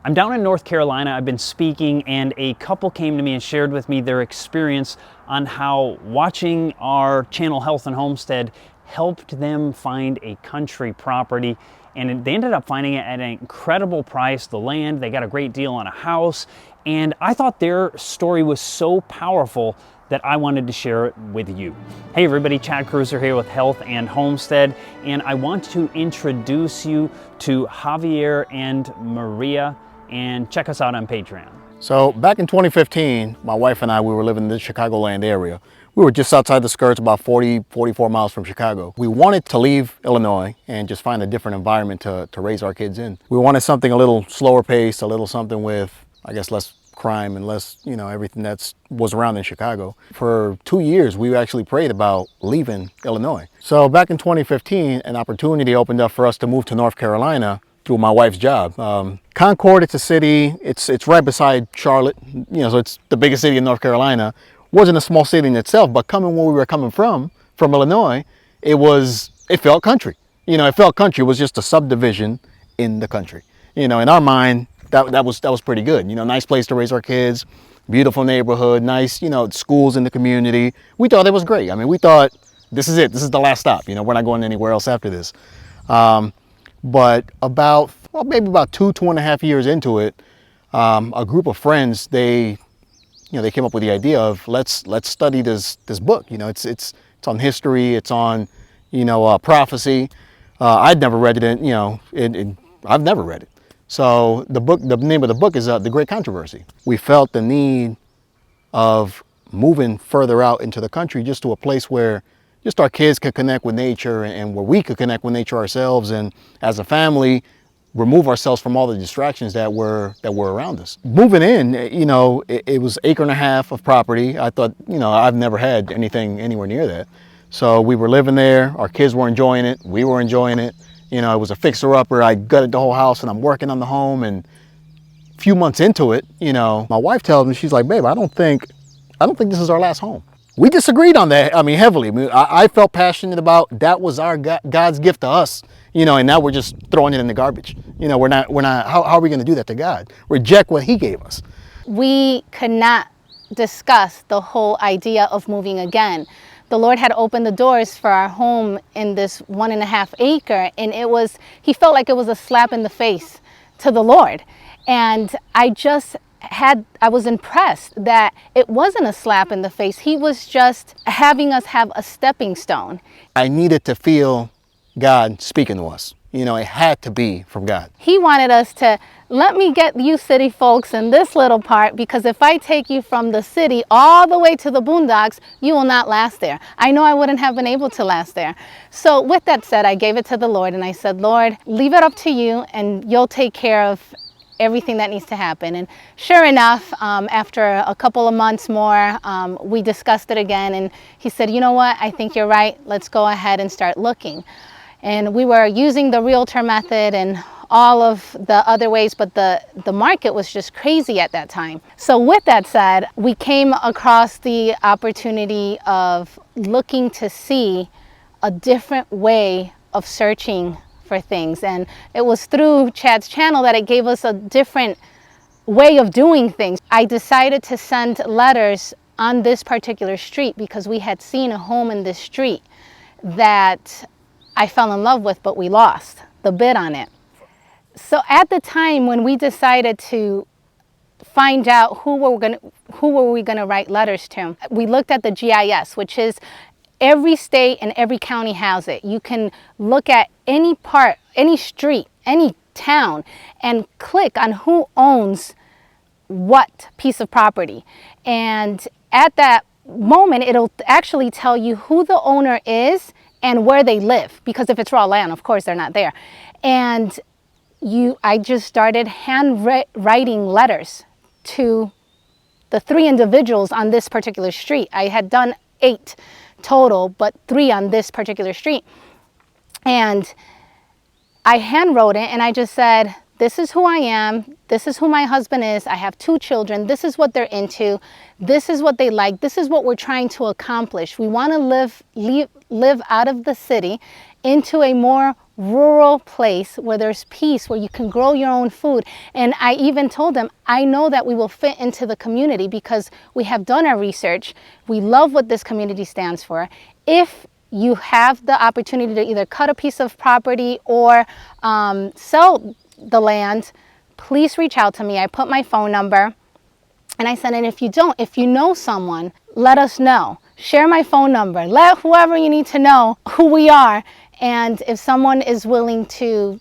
I'm down in North Carolina. I've been speaking, and a couple came to me and shared with me their experience on how watching our channel Health and Homestead helped them find a country property. And they ended up finding it at an incredible price, the land. They got a great deal on a house. And I thought their story was so powerful that I wanted to share it with you. Hey everybody, Chad Cruiser here with Health and Homestead, and I want to introduce you to Javier and Maria, and check us out on Patreon. So back in 2015, my wife and I, we were living in the Chicagoland area. We were just outside the skirts, about 44 miles from Chicago. We wanted to leave Illinois and just find a different environment to raise our kids in. We wanted something a little slower paced, a little something with, I guess, less crime and less, everything that was around in Chicago. For 2 years, we actually prayed about leaving Illinois. So back in 2015, an opportunity opened up for us to move to North Carolina through my wife's job. Concord, it's a city, it's right beside Charlotte, so it's the biggest city in North Carolina. Wasn't a small city in itself, but coming where we were coming from Illinois, it felt country. It felt country. It was just a subdivision in the country. In our mind, that was pretty good. Nice place to raise our kids, beautiful neighborhood, nice, schools in the community. We thought it was great. I mean, we thought this is it. This is the last stop. We're not going anywhere else after this. But maybe about 2.5 years into it, a group of friends, they came up with the idea of let's study this book. It's on history. It's on, prophecy. I'd never read it. I've never read it. So the name of the book is The Great Controversy. We felt the need of moving further out into the country, just to a place where just our kids could connect with nature and where we could connect with nature ourselves, and as a family, remove ourselves from all the distractions that were around us. Moving in, it was 1.5 acres of property. I thought, I've never had anything anywhere near that. So we were living there. Our kids were enjoying it. We were enjoying it. It was a fixer-upper. I gutted the whole house and I'm working on the home. And a few months into it, my wife tells me, she's like, babe, I don't think this is our last home. We disagreed on that, heavily. I felt passionate about that was our God's gift to us, and now we're just throwing it in the garbage. We're not, how are we going to do that to God? Reject what he gave us. We could not discuss the whole idea of moving again. The Lord had opened the doors for our home in this 1.5 acre, and he felt like it was a slap in the face to the Lord. And I was impressed that it wasn't a slap in the face. He was just having us have a stepping stone. I needed to feel God speaking to us. It had to be from God. He wanted us to, let me get you city folks in this little part, because if I take you from the city all the way to the boondocks, you will not last there. I know I wouldn't have been able to last there. So with that said, I gave it to the Lord and I said, Lord, leave it up to you and you'll take care of everything that needs to happen. And sure enough, after a couple of months more, we discussed it again, and he said, you know what, I think you're right. Let's go ahead and start looking. And we were using the realtor method and all of the other ways, but the market was just crazy at that time. So with that said, we came across the opportunity of looking to see a different way of searching for things. And it was through Chad's channel that it gave us a different way of doing things. I decided to send letters on this particular street because we had seen a home in this street that I fell in love with, but we lost the bid on it. So at the time when we decided to find out who were we gonna write letters to, we looked at the GIS, which is every state and every county has it. You can look at any part, any street, any town, and click on who owns what piece of property. And at that moment, it'll actually tell you who the owner is and where they live, because if it's raw land, of course, they're not there. And I just started handwriting letters to the 3 individuals on this particular street. I had done 8 total, but 3 on this particular street. And I handwrote it and I just said, this is who I am, this is who my husband is, I have 2 children, this is what they're into, this is what they like, this is what we're trying to accomplish. We want to live out of the city into a more rural place where there's peace, where you can grow your own food. And I even told them, I know that we will fit into the community because we have done our research. We love what this community stands for. If you have the opportunity to either cut a piece of property or sell the land, please reach out to me. I put my phone number and I said, and if you don't, if you know someone, let us know. Share my phone number. Let whoever you need to know who we are. And if someone is willing to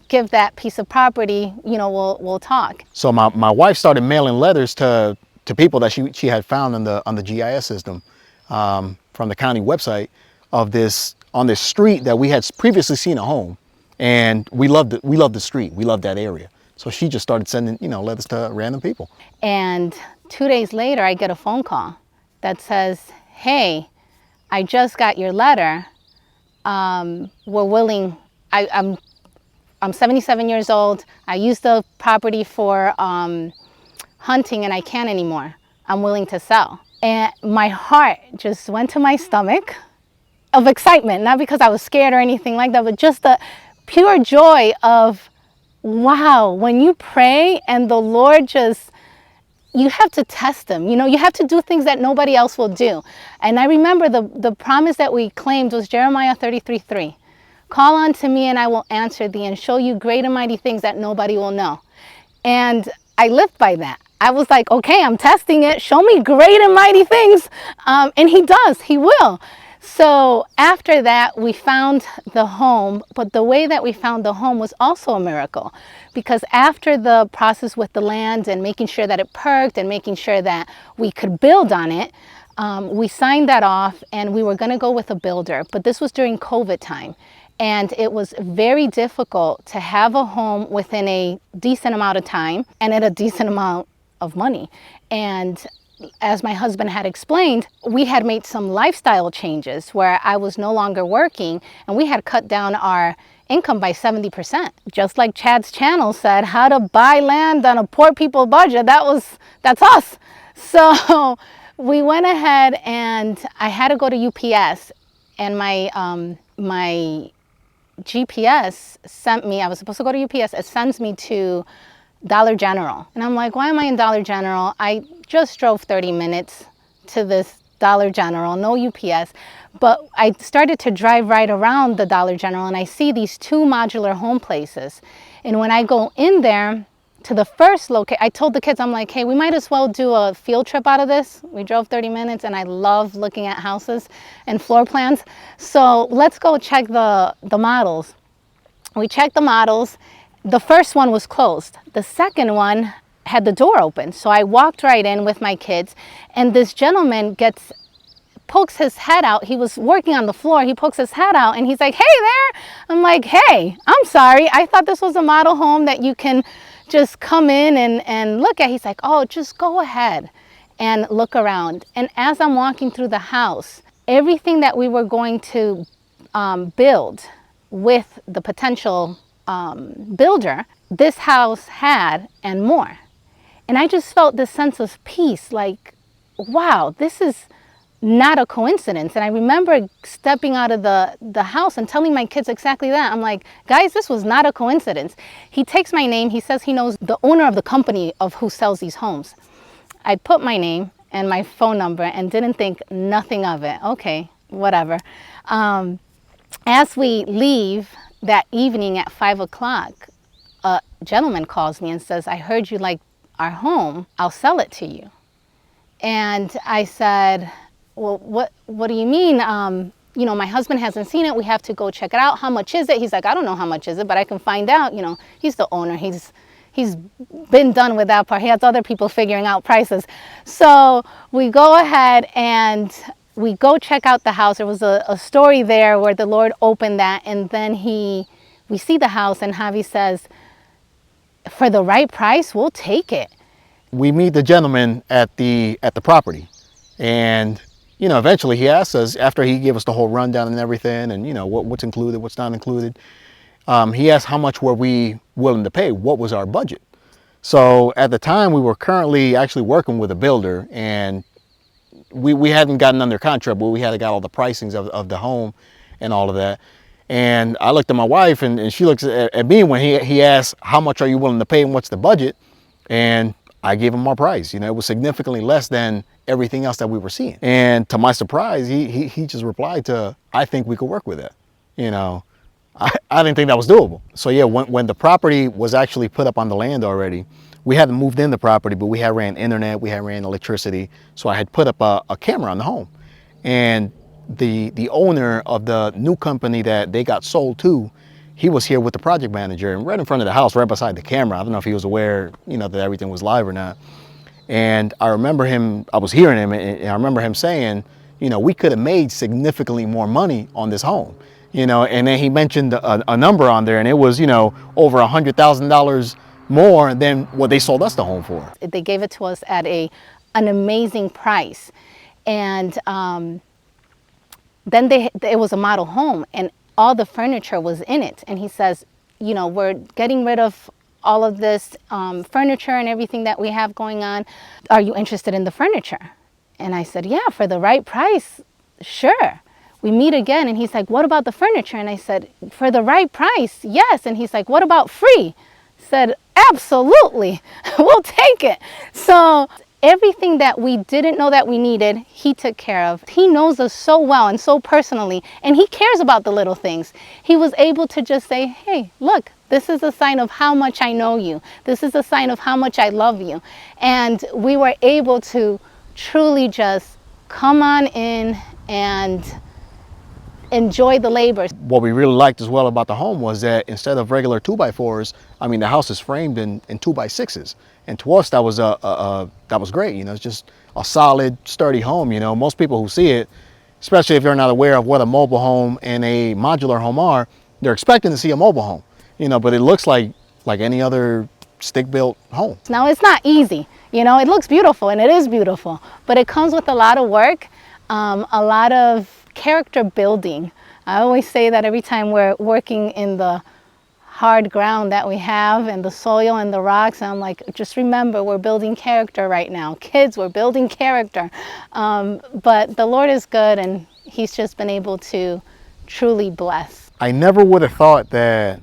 give that piece of property, you know, we'll talk. So my wife started mailing letters to people that she had found on the GIS system from the county website on this street that we had previously seen a home, and we loved the street. We loved that area. So she just started sending, you know, letters to random people. And 2 days later, I get a phone call that says, hey, I just got your letter. We're willing, I'm 77 years old. I use the property for hunting and I can't anymore. I'm willing to sell. And my heart just went to my stomach of excitement, not because I was scared or anything like that, but just the pure joy of, wow, when you pray and the Lord just, you have to test him. You know, you have to do things that nobody else will do. And I remember the promise that we claimed was Jeremiah 33:3. Call unto me and I will answer thee and show you great and mighty things that nobody will know. And I lived by that. I was like, okay, I'm testing it. Show me great and mighty things. And he does, he will. So after that, we found the home, but the way that we found the home was also a miracle, because after the process with the land and making sure that it perked and making sure that we could build on it, we signed that off and we were going to go with a builder. But this was during COVID time, and it was very difficult to have a home within a decent amount of time and at a decent amount of money. And as my husband had explained, we had made some lifestyle changes where I was no longer working, and we had cut down our income by 70%. Just like Chad's channel said, how to buy land on a poor people budget, that's us. So we went ahead and I had to go to UPS, and my GPS sent me, I was supposed to go to UPS, it sends me to Dollar General. And I'm like, why am I in Dollar General? I just drove 30 minutes to this Dollar General, no UPS. But I started to drive right around the Dollar General and I see these 2 modular home places. And when I go in there to the first location, I told the kids, I'm like, hey, we might as well do a field trip out of this. We drove 30 minutes and I love looking at houses and floor plans. So let's go check the models. We checked the models. The first one was closed. The second one had the door open. So I walked right in with my kids, and this gentleman pokes his head out. He was working on the floor. He pokes his head out and he's like, hey there. I'm like, hey, I'm sorry. I thought this was a model home that you can just come in and look at. He's like, oh, just go ahead and look around. And as I'm walking through the house, everything that we were going to build with the potential builder, this house had, and more. And I just felt this sense of peace, like, wow, this is not a coincidence. And I remember stepping out of the house and telling my kids exactly that. I'm like, guys, this was not a coincidence. He takes my name. He says he knows the owner of the company of who sells these homes. I put my name and my phone number and didn't think nothing of it. Okay, whatever. As we leave that evening at 5 o'clock, a gentleman calls me and says, I heard you like our home. I'll sell it to you. And I said, well, what do you mean? You know, my husband hasn't seen it. We have to go check it out. How much is it? He's like, I don't know how much is it, but I can find out. You know, he's the owner. He's been done with that part. He has other people figuring out prices. So we go ahead and we go check out the house. There was a story there where the Lord opened that, and then we see the house, and Javi says, for the right price, we'll take it. We meet the gentleman at the property, and you know, eventually he asked us, after he gave us the whole rundown and everything, and you know, what's included, what's not included, he asked how much were we willing to pay, what was our budget. So at the time, we were currently actually working with a builder, and we hadn't gotten under contract, but we had got all the pricings of the home and all of that. And I looked at my wife, and she looks at me when he asked, how much are you willing to pay and what's the budget? And I gave him our price. You know, it was significantly less than everything else that we were seeing. And to my surprise, he just replied to, I think we could work with it. You know, I didn't think that was doable. So yeah, when the property was actually put up on the land already, we hadn't moved in the property, but we had ran internet, we had ran electricity. So I had put up a camera on the home. And the owner of the new company that they got sold to, he was here with the project manager and right in front of the house, right beside the camera. I don't know if he was aware, you know, that everything was live or not. And I remember I was hearing him, and I remember him saying, you know, we could have made significantly more money on this home, you know. And then he mentioned a number on there, and it was, you know, over $100,000 more than what they sold us the home for. They gave it to us at an amazing price. And then it was a model home, and all the furniture was in it. And he says, you know, we're getting rid of all of this furniture and everything that we have going on. Are you interested in the furniture? And I said, yeah, for the right price, sure. We meet again, and he's like, what about the furniture? And I said, for the right price, yes. And he's like, what about free? I said, absolutely, we'll take it. So everything that we didn't know that we needed, he took care of. He knows us so well and so personally, and he cares about the little things. He was able to just say, hey, look, this is a sign of how much I know you. This is a sign of how much I love you. And we were able to truly just come on in and enjoy the labor. What we really liked as well about the home was that instead of regular 2x4s, I mean, the house is framed in 2x6s. And to us, that was great. You know, it's just a solid, sturdy home. You know, most people who see it, especially if you're not aware of what a mobile home and a modular home are, they're expecting to see a mobile home. You know, but it looks like any other stick-built home. Now, it's not easy. You know, it looks beautiful, and it is beautiful, but it comes with a lot of work, a lot of character building. I always say that every time we're working in the hard ground that we have and the soil and the rocks, and I'm like, just remember, we're building character right now. Kids, we're building character. But the Lord is good, and he's just been able to truly bless. I never would have thought that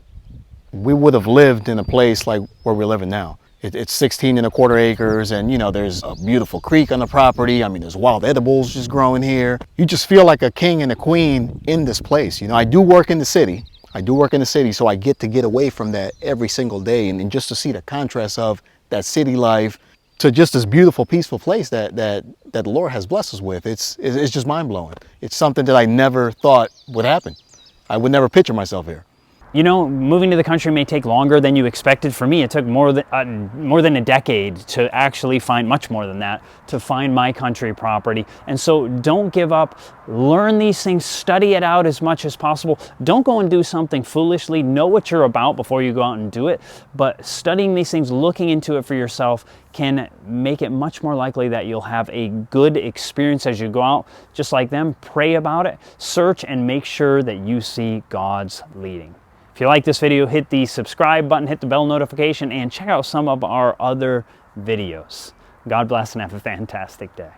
we would have lived in a place like where we're living now. It's 16.25 acres, and you know, there's a beautiful creek on the property. I mean, there's wild edibles just growing here. You just feel like a king and a queen in this place. You know, I do work in the city. So I get to get away from that every single day, and just to see the contrast of that city life to just this beautiful, peaceful place that the Lord has blessed us with. It's just mind-blowing. It's something that I never thought would happen. I would never picture myself here. You know, moving to the country may take longer than you expected. For me, it took more than a decade to actually find, much more than that, to find my country property. And so don't give up. Learn these things, study it out as much as possible. Don't go and do something foolishly. Know what you're about before you go out and do it. But studying these things, looking into it for yourself, can make it much more likely that you'll have a good experience as you go out. Just like them, pray about it, search, and make sure that you see God's leading. If you like this video, hit the subscribe button, hit the bell notification, and check out some of our other videos. God bless and have a fantastic day.